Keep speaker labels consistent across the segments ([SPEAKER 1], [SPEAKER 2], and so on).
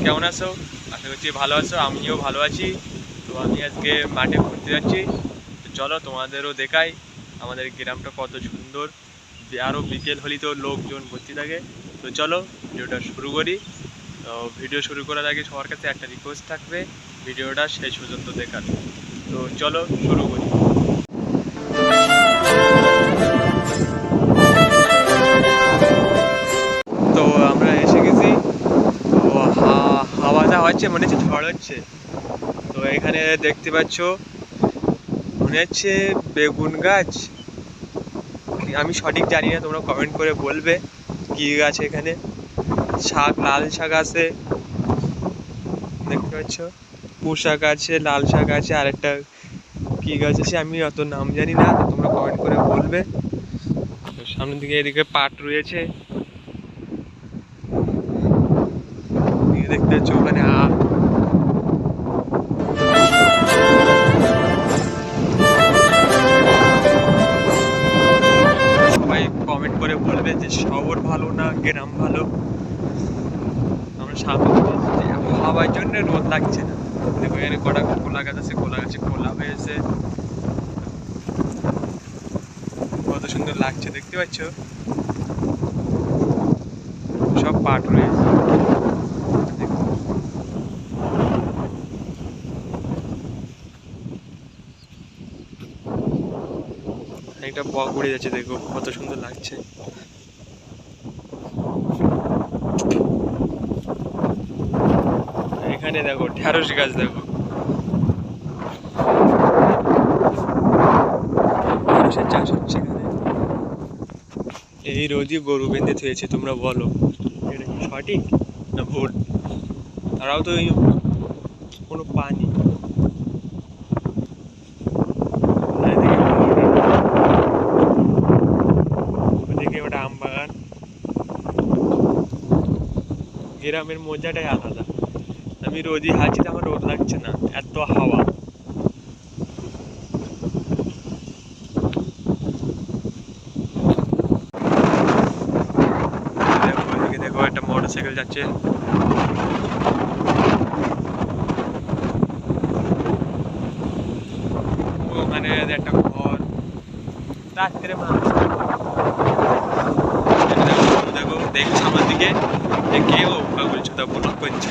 [SPEAKER 1] কেমন আছো? আশা করছি ভালো আছো, আমিও ভালো আছি। তো আমি আজকে মাঠে ঘুরতে যাচ্ছি। তো চলো তোমাদেরও দেখাই আমাদের গ্রামটা কত সুন্দর। আরও বিকেল হলেই তো লোকজন ভর্তি থাকে। তো চলো ভিডিওটা শুরু করি। তো ভিডিও শুরু করার আগে সবার কাছে একটা রিকোয়েস্ট থাকবে, ভিডিওটা শেষ পর্যন্ত দেখার। তো চলো শুরু করি। তো আমরা এসে গেছি। তো হাওয়াটা হচ্ছে, মনে হচ্ছে ঝড় হচ্ছে। তো এখানে দেখতে পাচ্ছ, মনে হচ্ছে বেগুন গাছ। আমি সঠিক জানি না, তোমরা কমেন্ট করে বলবে কি গাছ এখানে। শাক, লাল শাক আছে দেখতে পাচ্ছ, পুঁশাক আছে, লাল শাক আছে, আর একটা কি গাছ আছে আমি অত নাম জানি না, তো তোমরা কমেন্ট করে বলবে। তো সামনের দিকে এদিকে পাট রয়েছে, দেখতে পাচ্ছ ওখানে সবাই কমেন্ট করে বলবে যে শহর ভালো না গ্রাম ভালো। আমরা সামনে হাওয়ার জন্য রোদ লাগছে না। দেখো এখানে কটা কলা গাছ আছে, কলা গাছে কলা হয়েছে, কত সুন্দর লাগছে দেখতে পাচ্ছ। সব পাট রয়েছে। একটা বক উড়ে যাচ্ছে, দেখো কত সুন্দর লাগছে। এখানে দেখো ঢেঁড়স গাছ, দেখো ঢেঁড়সের চাষ হচ্ছে এখানে। এই রোজই গরু বেঁধে থুয়েছে, তোমরা বলো এটা কি সঠিক না ভুল? তারাও তো কোনো পানি। ওদিকে ওটা আম বাগান। গ্রামের মজাটাই আলাদা। আমি রোজই হাঁটছি, আমার রোদ লাগছে না, এত হাওয়া। দেখো ওদিকে, দেখো একটা মোটর সাইকেল যাচ্ছে। ওখানে একটা ঘর, রাত্রে মানুষ। দেখো দেখছো আমার দিকে, কেউ পাগল চোদা ব্লক করছে।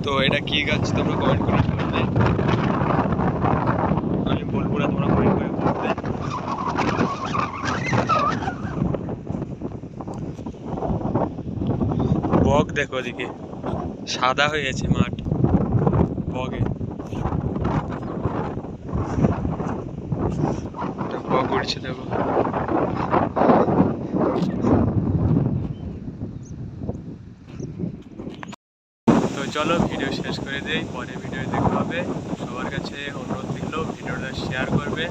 [SPEAKER 1] তো এটা কি গাছ তোমরা কমেন্ট করে বলবে, আমি বলবো না, তোমরা কমেন্ট করে বলবে। বক দেখো ওদিকে, সাদা হয়ে গেছে মাঠ বগে। বক উঠছে দেখো। তো চলো ভিডিও শেষ করে দেই, পরে ভিডিও দেখা হবে। সবার কাছে অনুরোধ থাকলো ভিডিওটা শেয়ার করবে।